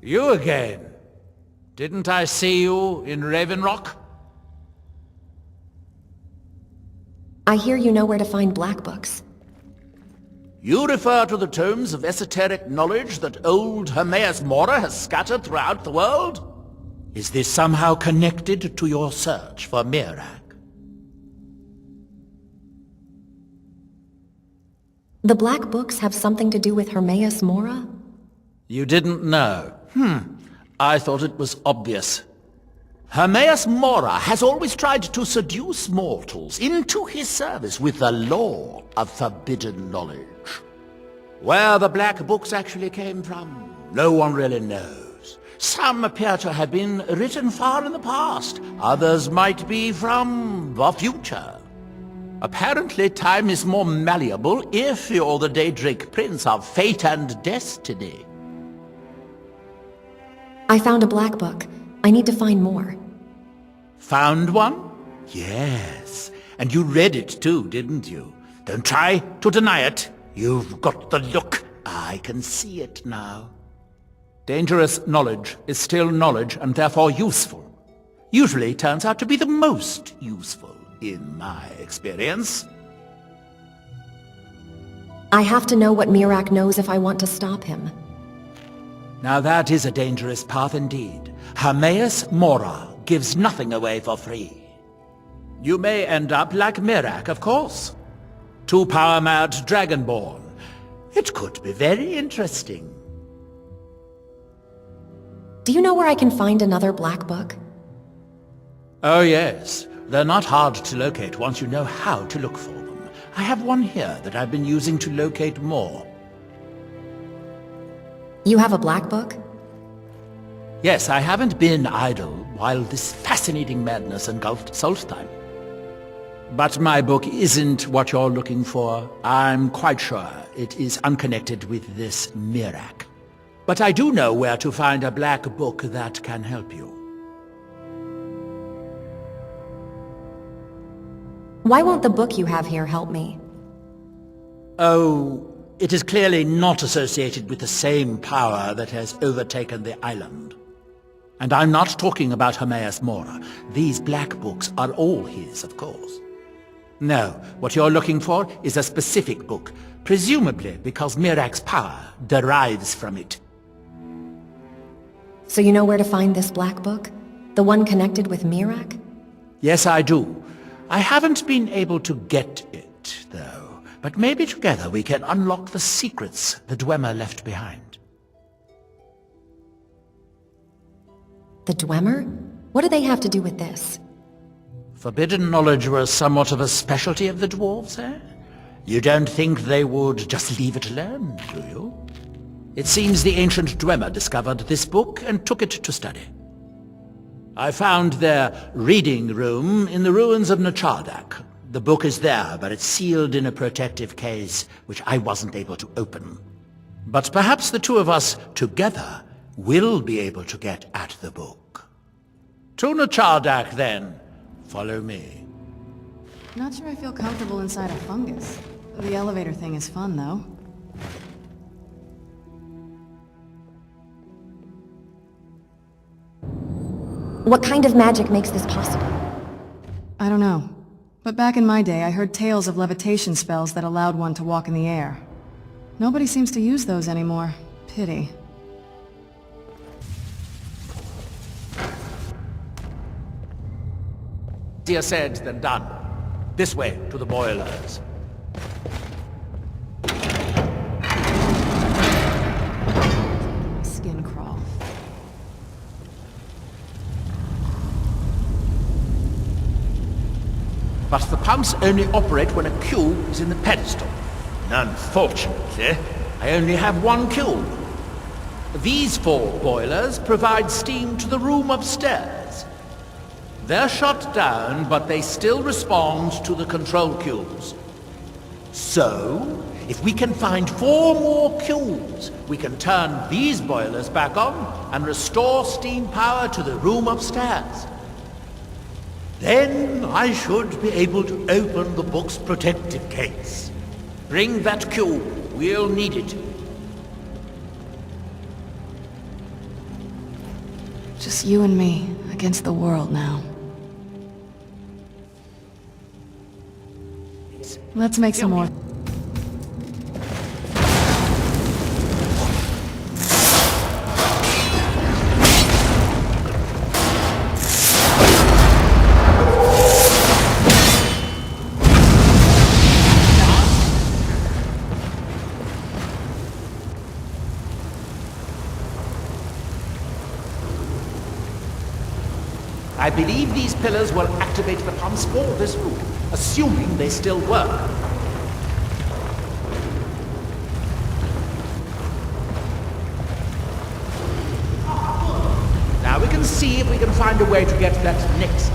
You again. Didn't I see you in Raven Rock? I hear you know where to find black books. You refer to the tomes of esoteric knowledge that old hermaeus Mora has scattered throughout the world? Is this somehow connected to your search for Mirak? The black books have something to do with hermaeus Mora? You didn't know? I thought it was obvious. Hermaeus Mora has always tried to seduce mortals into his service with the lore of forbidden knowledge. Where the black books actually came from, no one really knows. Some appear to have been written far in the past. Others might be from the future. Apparently, time is more malleable if you're the Daedric Prince of Fate and Destiny. I found a black book. I need to find more. Found one? Yes. And you read it too, didn't you? Don't try to deny it. You've got the look. I can see it now. Dangerous knowledge is still knowledge and therefore useful. Usually turns out to be the most useful, in my experience. I have to know what Mirak knows if I want to stop him. Now that is a dangerous path indeed. Hermaeus Mora gives nothing away for free. You may end up like Mirak, of course. Too power-mad Dragonborn. It could be very interesting. Do you know where I can find another black book? Oh yes. They're not hard to locate once you know how to look for them. I have one here that I've been using to locate more. You have a black book? Yes, I haven't been idle while this fascinating madness engulfed Solstheim. But my book isn't what you're looking for. I'm quite sure it is unconnected with this Mirak. But I do know where to find a black book that can help you. Why won't the book you have here help me? Oh, it is clearly not associated with the same power that has overtaken the island. And I'm not talking about hermaeus Mora. These black books are all his, of course. No, what you're looking for is a specific book, presumably because Mirak's power derives from it. So you know where to find this black book? The one connected with Mirak? Yes, I do. I haven't been able to get it, though. But maybe together we can unlock the secrets the Dwemer left behind. The Dwemer? What do they have to do with this? Forbidden knowledge was somewhat of a specialty of the dwarves, eh? You don't think they would just leave it alone, do you? It seems the ancient Dwemer discovered this book and took it to study. I found their reading room in the ruins of Nechardak. The book is there, but it's sealed in a protective case, which I wasn't able to open. But perhaps the two of us, together, will be able to get at the book. To Nechardak, then. Follow me. Not sure I feel comfortable inside a fungus. The elevator thing is fun, though. What kind of magic makes this possible? I don't know. But back in my day, I heard tales of levitation spells that allowed one to walk in the air. Nobody seems to use those anymore. Pity. Easier said than done. This way, to the boilers. Skin crawl. But the pumps only operate when a cube is in the pedestal. And unfortunately, I only have one cube. These 4 boilers provide steam to the room upstairs. They're shut down, but they still respond to the control cubes. So, if we can find 4 more cubes, we can turn these boilers back on and restore steam power to the room upstairs. Then I should be able to open the book's protective case. Bring that cube. We'll need it. Just you and me, against the world now. Let's make some more. I believe these pillars will activate the pumps for this room, assuming they still work. Now we can see if we can find a way to get that next.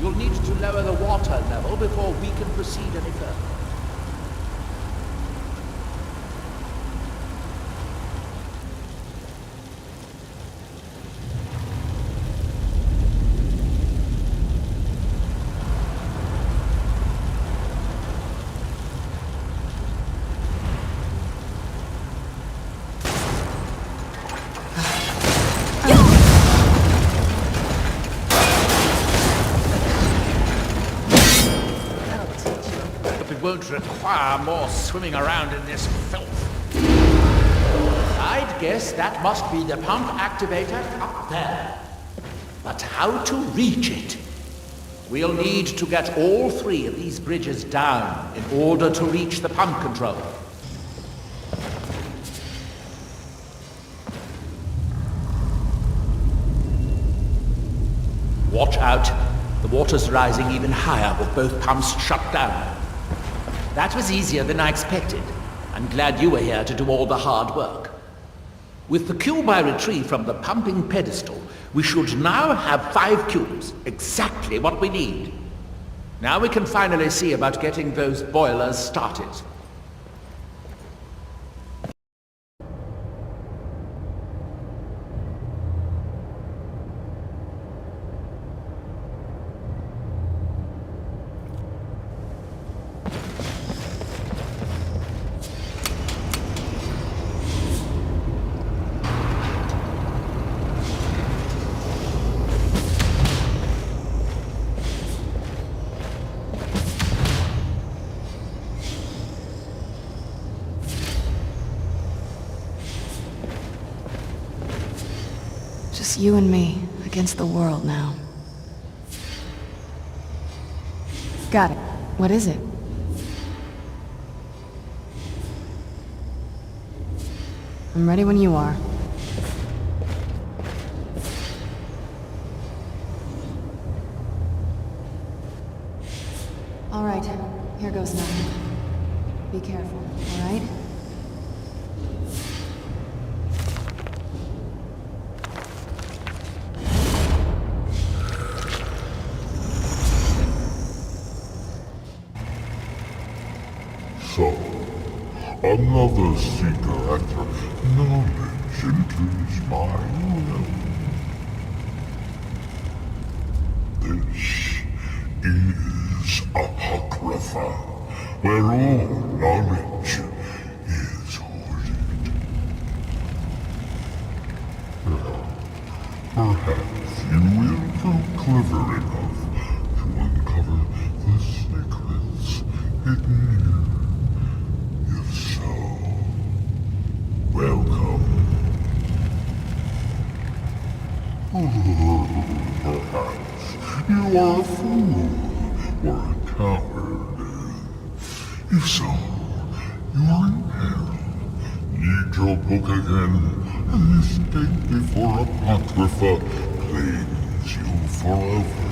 You'll need to lower the water level before we can proceed any further. It won't require more swimming around in this filth. I'd guess that must be the pump activator up there. But how to reach it? We'll need to get all three of these bridges down in order to reach the pump control. Watch out. The water's rising even higher with both pumps shut down. That was easier than I expected. I'm glad you were here to do all the hard work. With the cube I retrieved from the pumping pedestal, we should now have 5 cubes, exactly what we need. Now we can finally see about getting those boilers started. Just you and me, against the world now. Got it. What is it? I'm ready when you are. All right, here goes nothing. Be careful, all right? So, another seeker after knowledge enters my realm. This is Apocrypha, where all knowledge is hoarded. Perhaps you will prove clever enough to uncover the secrets hidden here. If so, welcome. Perhaps you are a fool or a coward. If so, you are in peril. Need your book again and escape before Apocrypha claims you forever.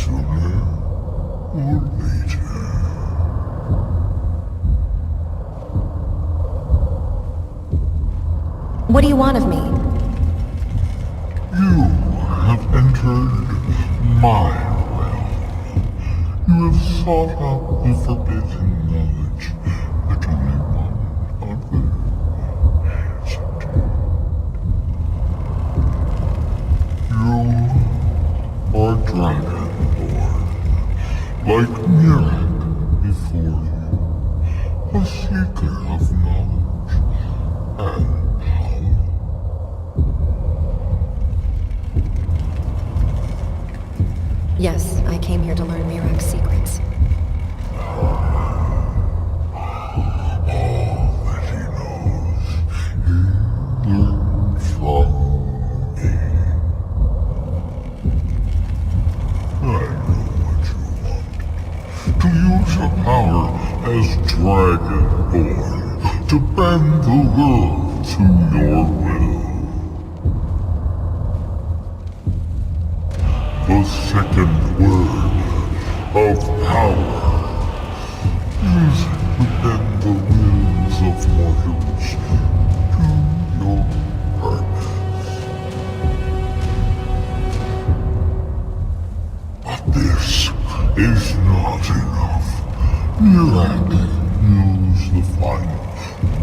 Sooner or later. What do you want of me? You have entered my realm. You have sought out the forbidden knowledge that only one other has obtained. You are Dragonborn, like Mirak before you, a seeker of knowledge and power. Yes, I came here to learn Mirak's secrets. All that he knows, he learned from me. I know what you want. To use your power as Dragonborn, to bend the world to your will. The second word of power is to bend the wills of mortals to your purpose. But this is not enough. Mirak use the final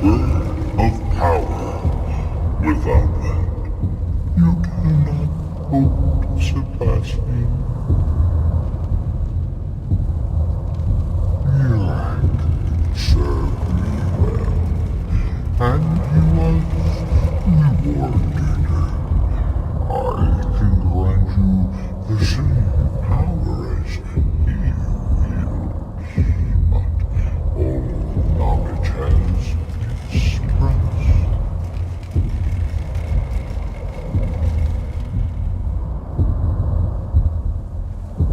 word of power. Without that, you cannot hope to surpass me. Mirak served me well, and he was rewarded. I can grant you the same power as he wields, but all knowledge has its price.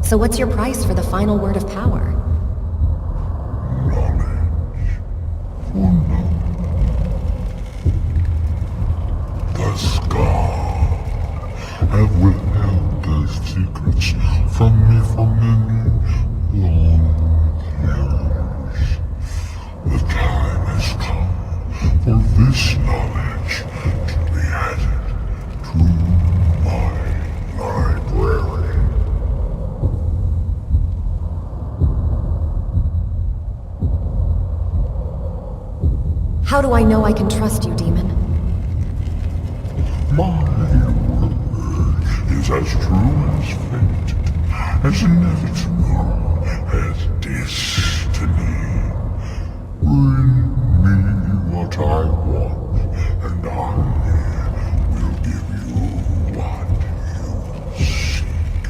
So what's your price for the final word of power? The Scar have withheld their secrets from me for many long years. The time has come for this knowledge to be added to my library. How do I know I can trust you, demon? My word is as true as fate, as inevitable as destiny. Bring me what I want, and I will give you what you seek.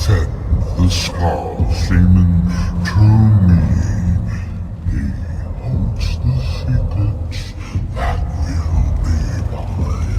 Send the Scar Shaman to me. He holds the secrets that will be mine.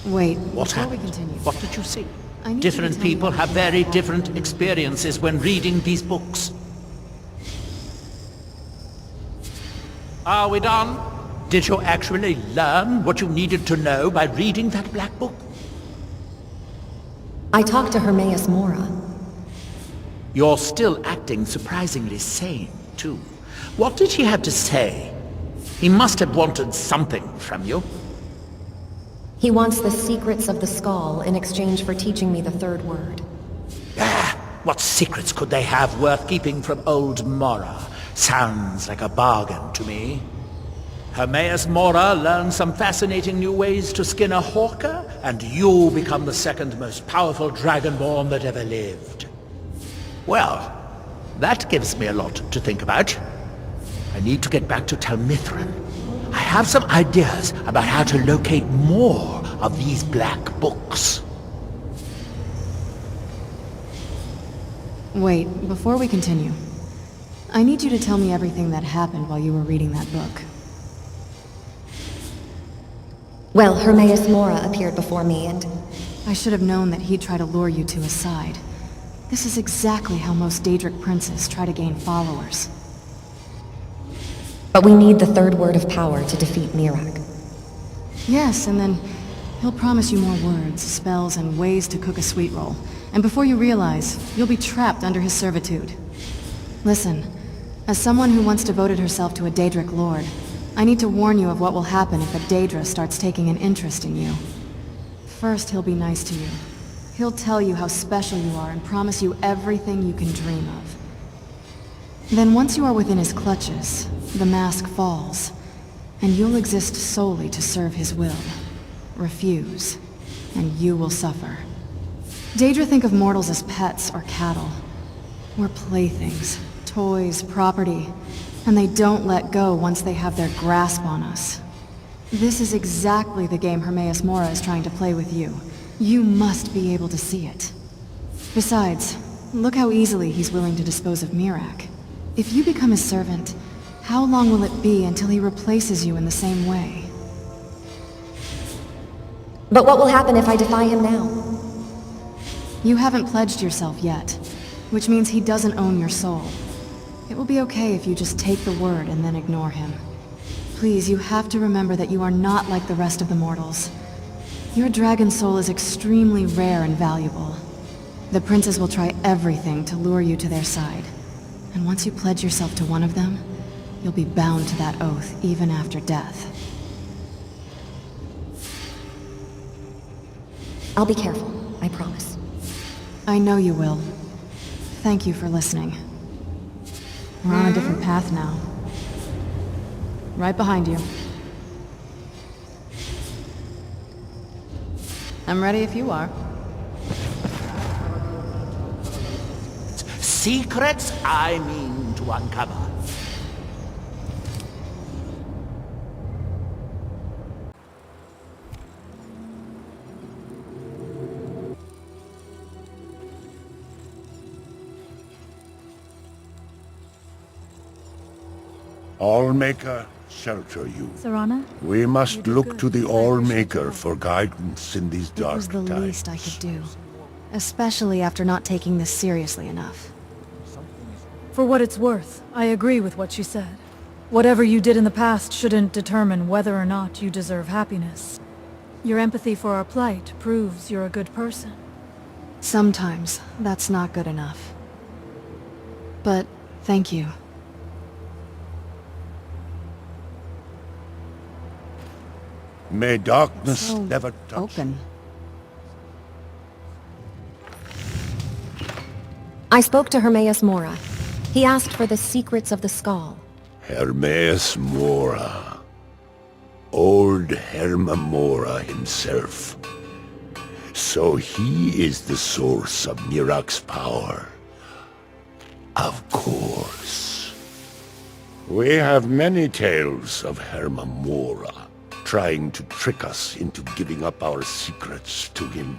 Wait, What before we happened? continue. What did you see? I need you to Different tell me people what have you very want. different experiences when reading these books. Are we done? Did you actually learn what you needed to know by reading that black book? I talked to hermaeus Mora. You're still acting surprisingly sane, too. What did he have to say? He must have wanted something from you. He wants the secrets of the skull in exchange for teaching me the third word. Ah, what secrets could they have worth keeping from old Mora? Sounds like a bargain to me. Hermaeus Mora learns some fascinating new ways to skin a hawker, and you become the second most powerful Dragonborn that ever lived. Well, that gives me a lot to think about. I need to get back to Talmithran. I have some ideas about how to locate more of these black books. Wait, before we continue. I need you to tell me everything that happened while you were reading that book. Well, Hermaeus Mora appeared before me and... I should have known that he'd try to lure you to his side. This is exactly how most Daedric princes try to gain followers. But we need the third word of power to defeat Miraak. Yes, and then he'll promise you more words, spells, and ways to cook a sweet roll. And before you realize, you'll be trapped under his servitude. Listen, as someone who once devoted herself to a Daedric lord, I need to warn you of what will happen if a Daedra starts taking an interest in you. First, he'll be nice to you. He'll tell you how special you are and promise you everything you can dream of. Then once you are within his clutches, the mask falls, and you'll exist solely to serve his will. Refuse, and you will suffer. Daedra think of mortals as pets or cattle. We're playthings, toys, property, and they don't let go once they have their grasp on us. This is exactly the game Hermaeus Mora is trying to play with you. You must be able to see it. Besides, look how easily he's willing to dispose of Miraak. If you become his servant, how long will it be until he replaces you in the same way? But what will happen if I defy him now? You haven't pledged yourself yet, which means he doesn't own your soul. It will be okay if you just take the word and then ignore him. Please, you have to remember that you are not like the rest of the mortals. Your dragon soul is extremely rare and valuable. The princes will try everything to lure you to their side. And once you pledge yourself to one of them, you'll be bound to that oath even after death. I'll be careful, I promise. I know you will. Thank you for listening. We're on a different path now. Right behind you. I'm ready if you are. Secrets I mean to uncover. Allmaker, shelter you. Serana? We must look to the Allmaker for guidance in these It dark was the times. least I could do. Especially after not taking this seriously enough. For what it's worth, I agree with what she said. Whatever you did in the past shouldn't determine whether or not you deserve happiness. Your empathy for our plight proves you're a good person. Sometimes, that's not good enough. But, thank you. May darkness So never touch. open. I spoke to Hermaeus Mora. He asked for the secrets of the skull. Hermaeus Mora. Old Herma Mora himself. So he is the source of Miraak's power. Of course. We have many tales of Herma Mora trying to trick us into giving up our secrets to him.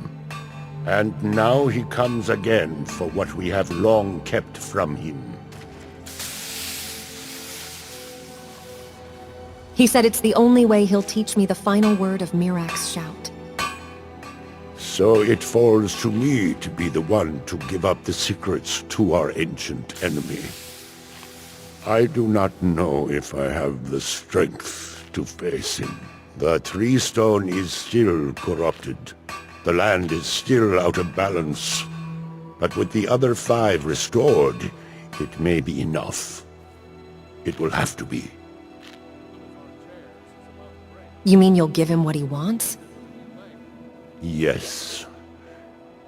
And now he comes again for what we have long kept from him. He said it's the only way he'll teach me the final word of Miraak's shout. So it falls to me to be the one to give up the secrets to our ancient enemy. I do not know if I have the strength to face him. The tree stone is still corrupted. The land is still out of balance. But with the other 5 restored, it may be enough. It will have to be. You mean you'll give him what he wants? Yes.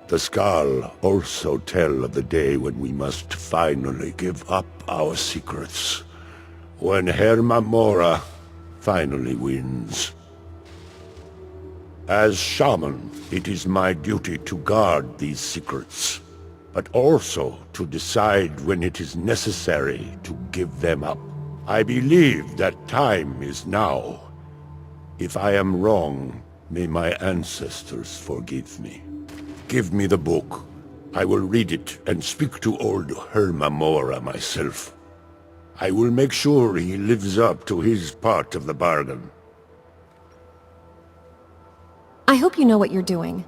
The Skal also tell of the day when we must finally give up our secrets. When Herma Mora finally wins. As shaman, it is my duty to guard these secrets, but also to decide when it is necessary to give them up. I believe that time is now. If I am wrong, may my ancestors forgive me. Give me the book. I will read it and speak to old Herma Mora myself. I will make sure he lives up to his part of the bargain. I hope you know what you're doing.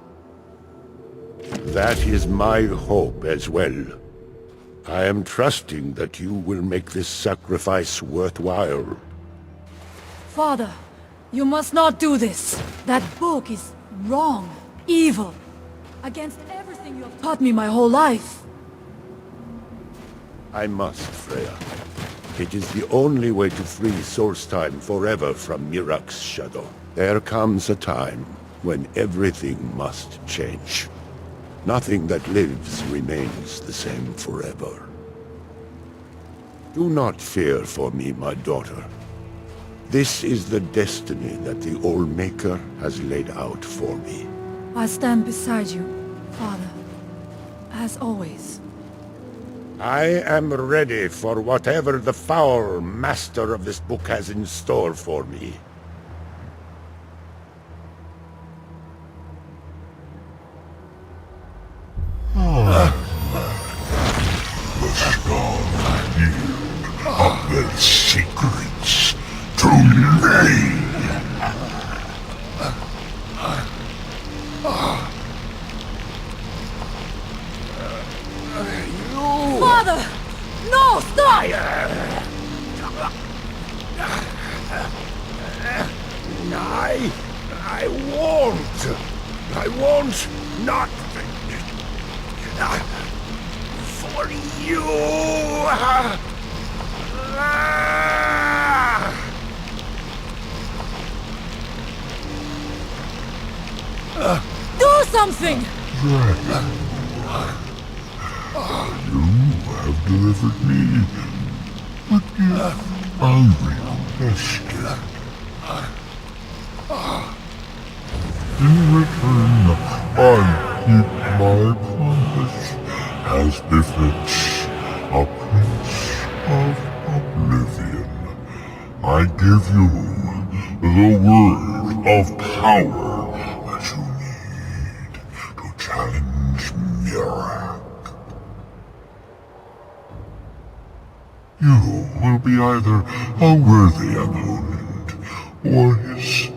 That is my hope as well. I am trusting that you will make this sacrifice worthwhile. Father, you must not do this. That book is wrong, evil, against everything you have taught me my whole life. I must, Freya. It is the only way to free Solstheim forever from Mirak's shadow. There comes a time when everything must change. Nothing that lives remains the same forever. Do not fear for me, my daughter. This is the destiny that the All-Maker has laid out for me. I stand beside you, Father, as always. I am ready for whatever the foul master of this book has in store for me. The strong yield of their secrets to me. Father! No, stop! I won't not for you. Do something! Dragon, you have delivered me the gift I requested. In return, I keep my promise as befits a prince of oblivion. I give you the word of power that you need to challenge Mirak. You will be either a worthy opponent or his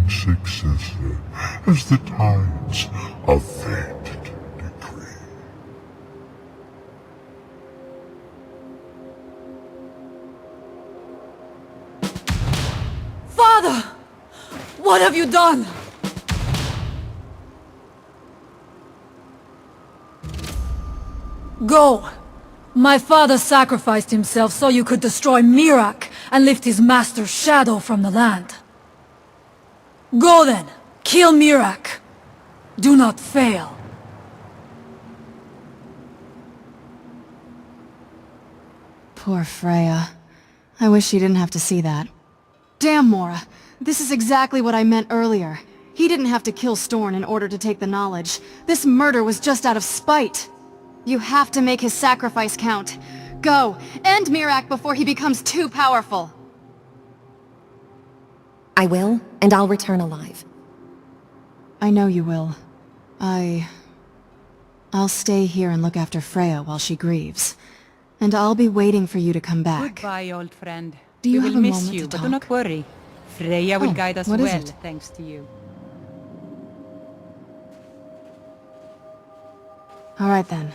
successor, as the tides of fate decree. Father! What have you done? Go! My father sacrificed himself so you could destroy Mirak and lift his master's shadow from the land. Go then! Kill Mirak! Do not fail! Poor Freya. I wish she didn't have to see that. Damn, Mora. This is exactly what I meant earlier. He didn't have to kill Storn in order to take the knowledge. This murder was just out of spite. You have to make his sacrifice count. Go! End Mirak before he becomes too powerful! I will, and I'll return alive. I know you will. I'll stay here and look after Freya while she grieves. And I'll be waiting for you to come back. Goodbye, old friend. Do you we have will a miss moment you, to but talk? do not worry. Freya will Oh, guide us what is well, it? thanks to you. Alright then.